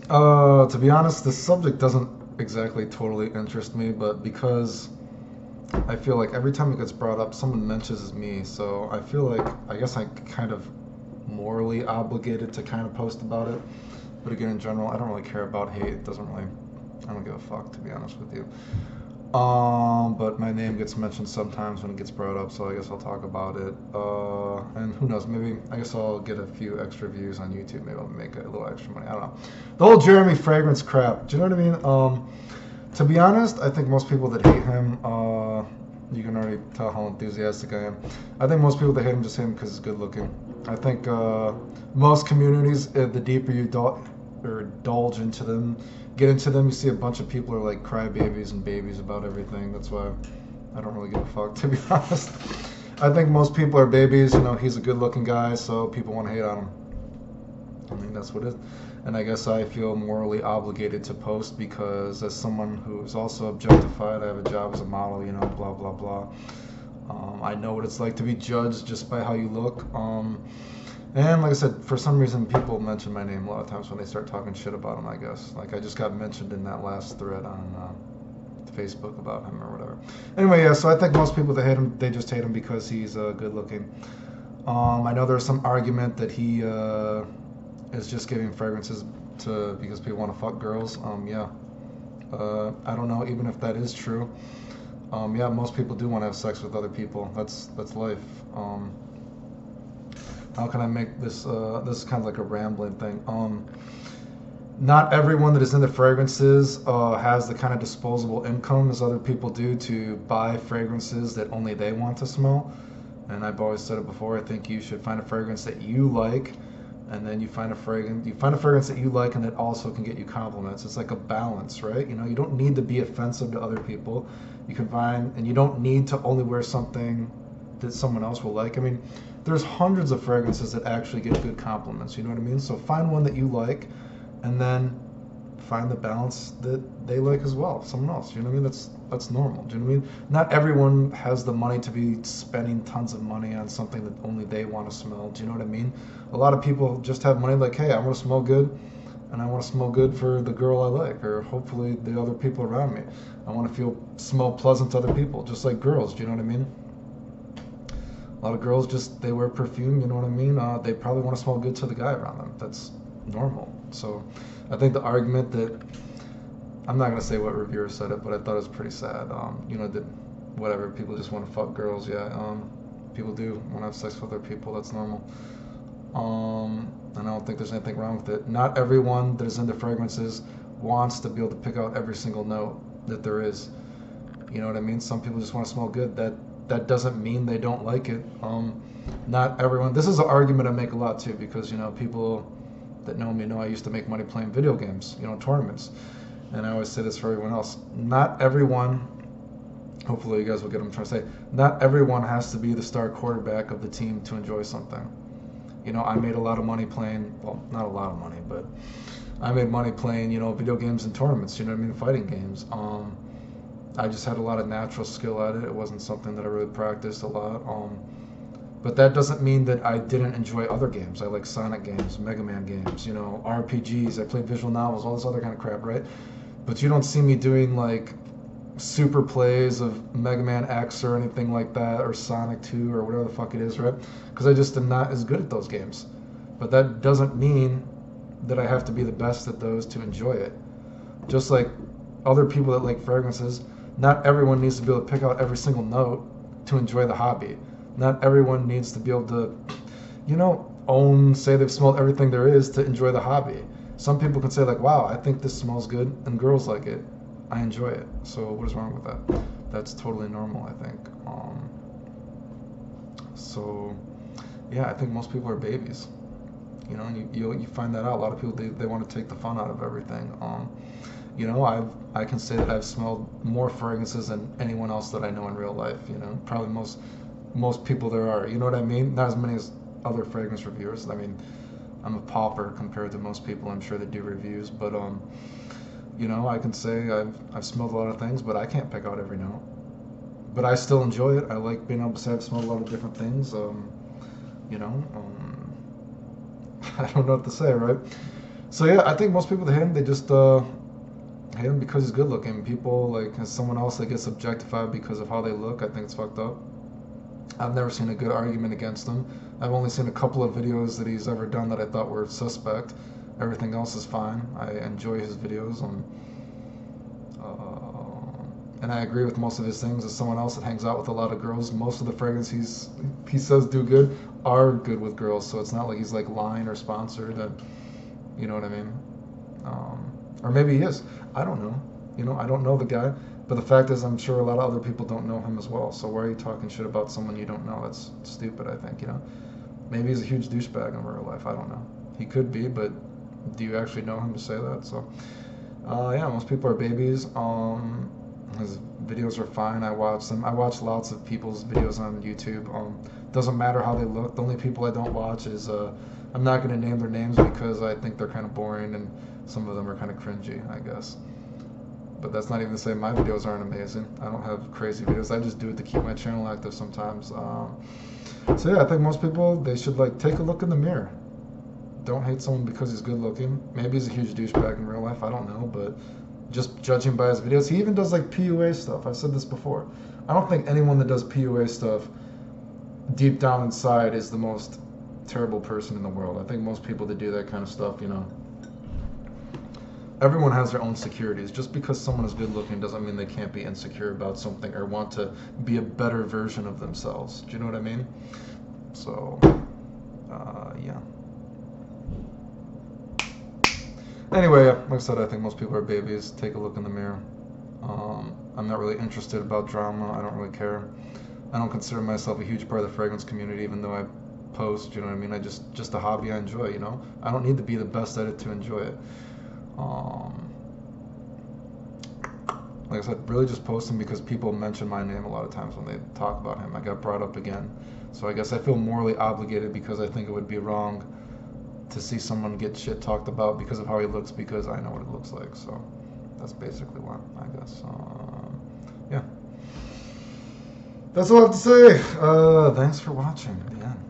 To be honest, this subject doesn't exactly totally interest me, but because I feel like every time it gets brought up, someone mentions me, so I feel like I guess I kind of morally obligated to kind of post about it. But again, in general, I don't really care about hate. It doesn't really, I don't give a fuck to be honest with you. But my name gets mentioned sometimes when it gets brought up, so I guess I'll talk about it. And who knows? Maybe I guess I'll get a few extra views on YouTube. Maybe I'll make a little extra money. I don't know. The whole Jeremy Fragrance crap. Do you know what I mean? To be honest, I think most people that hate him, you can already tell how enthusiastic I am. I think most people that hate him just hate him because he's good looking. I think most communities, the deeper you or indulge into them, get into them, you see a bunch of people are like crybabies and babies about everything. That's why I don't really give a fuck, to be honest. I think most people are babies. You know, he's a good-looking guy, so people want to hate on him. I mean, that's what it is. And I guess I feel morally obligated to post because, as someone who is also objectified, I have a job as a model, you know, blah, blah, blah. I know what it's like to be judged just by how you look. And like I said, for some reason, people mention my name a lot of times when they start talking shit about him, I guess. Like, I just got mentioned in that last thread on Facebook about him or whatever. Anyway, yeah, so I think most people that hate him, they just hate him because he's good looking. I know there's some argument that he is just giving fragrances to because people want to fuck girls. Yeah. I don't know even if that is true. Yeah, most people do want to have sex with other people. That's life. How can I make this? This is kind of like a rambling thing. Not everyone that is into fragrances has the kind of disposable income as other people do to buy fragrances that only they want to smell. And I've always said it before. I think you should find a fragrance that you like, and then you find a fragrance that you like, and that also can get you compliments. It's like a balance, right? You know, you don't need to be offensive to other people. You can find, and you don't need to only wear something that someone else will like. I mean, there's hundreds of fragrances that actually get good compliments. You know what I mean? So find one that you like, and then find the balance that they like as well. Someone else. You know what I mean? That's normal. Do you know what I mean? Not everyone has the money to be spending tons of money on something that only they want to smell. Do you know what I mean? A lot of people just have money like, hey, I want to smell good, and I want to smell good for the girl I like, or hopefully the other people around me. I want to smell pleasant to other people, just like girls. Do you know what I mean? A lot of girls just, they wear perfume, you know what I mean? They probably want to smell good to the guy around them. That's normal. So I think the argument that, I'm not going to say what reviewer said it, but I thought it was pretty sad. You know, that whatever, people just want to fuck girls. Yeah, people do want to have sex with other people. That's normal. And I don't think there's anything wrong with it. Not everyone that is into fragrances wants to be able to pick out every single note that there is. You know what I mean? Some people just want to smell good. That doesn't mean they don't like it. Not everyone. This is an argument I make a lot too, because you know, people that know me know I used to make money playing video games, you know, tournaments. And I always say this for everyone else. Not everyone, hopefully you guys will get what I'm trying to say, not everyone has to be the star quarterback of the team to enjoy something. You know, I made a lot of money playing, well, not a lot of money, but I made money playing, you know, video games and tournaments, you know what I mean, fighting games. I just had a lot of natural skill at it. It wasn't something that I really practiced a lot. But that doesn't mean that I didn't enjoy other games. I like Sonic games, Mega Man games, you know, RPGs. I played visual novels, all this other kind of crap, right? But you don't see me doing like super plays of Mega Man X or anything like that, or Sonic 2 or whatever the fuck it is, right? Because I just am not as good at those games. But that doesn't mean that I have to be the best at those to enjoy it. Just like other people that like fragrances, not everyone needs to be able to pick out every single note to enjoy the hobby. Not everyone needs to be able to, you know, say they've smelled everything there is to enjoy the hobby. Some people can say like, wow, I think this smells good, and girls like it. I enjoy it. So what is wrong with that? That's totally normal, I think. So yeah, I think most people are babies. You know, and you find that out. A lot of people, they want to take the fun out of everything. You know, I can say that I've smelled more fragrances than anyone else that I know in real life. You know, probably most people there are. You know what I mean? Not as many as other fragrance reviewers. I mean, I'm a pauper compared to most people, I'm sure, that do reviews. But you know, I can say I've smelled a lot of things, but I can't pick out every note. But I still enjoy it. I like being able to say I've smelled a lot of different things. You know, I don't know what to say, right? So yeah, I think most people that hate him, they just hate him because he's good looking. People like as someone else that gets objectified because of how they look. I think it's fucked up. I've never seen a good argument against him. I've only seen a couple of videos that he's ever done that I thought were suspect. Everything else is fine. I enjoy his videos, and I agree with most of his things. As someone else that hangs out with a lot of girls, most of the fragrances he says do good are good with girls. So it's not like he's like lying or sponsored. You know what I mean? Or maybe he is. I don't know. You know, I don't know the guy. But the fact is, I'm sure a lot of other people don't know him as well. So why are you talking shit about someone you don't know? That's stupid, I think, you know? Maybe he's a huge douchebag in real life. I don't know. He could be, but do you actually know him to say that? So, yeah, most people are babies. His videos are fine. I watch them. I watch lots of people's videos on YouTube. Doesn't matter how they look. The only people I don't watch is, I'm not going to name their names because I think they're kind of boring and some of them are kind of cringy, I guess. But that's not even to say my videos aren't amazing. I don't have crazy videos. I just do it to keep my channel active sometimes. So yeah, I think most people, they should like take a look in the mirror. Don't hate someone because he's good looking. Maybe he's a huge douchebag in real life. I don't know, but just judging by his videos, he even does like PUA stuff. I've said this before. I don't think anyone that does PUA stuff deep down inside is the most terrible person in the world. I think most people that do that kind of stuff, you know, everyone has their own insecurities. Just because someone is good looking doesn't mean they can't be insecure about something or want to be a better version of themselves. Do you know what I mean? So, yeah. Anyway, like I said, I think most people are babies. Take a look in the mirror. I'm not really interested about drama. I don't really care. I don't consider myself a huge part of the fragrance community, even though I post. You know what I mean? I just a hobby I enjoy. You know, I don't need to be the best at it to enjoy it. Like I said, really just posting because people mention my name a lot of times when they talk about him. I got brought up again. So I guess I feel morally obligated because I think it would be wrong to see someone get shit talked about because of how he looks because I know what it looks like. So that's basically why, I guess. Yeah. That's all I have to say. Thanks for watching. The end.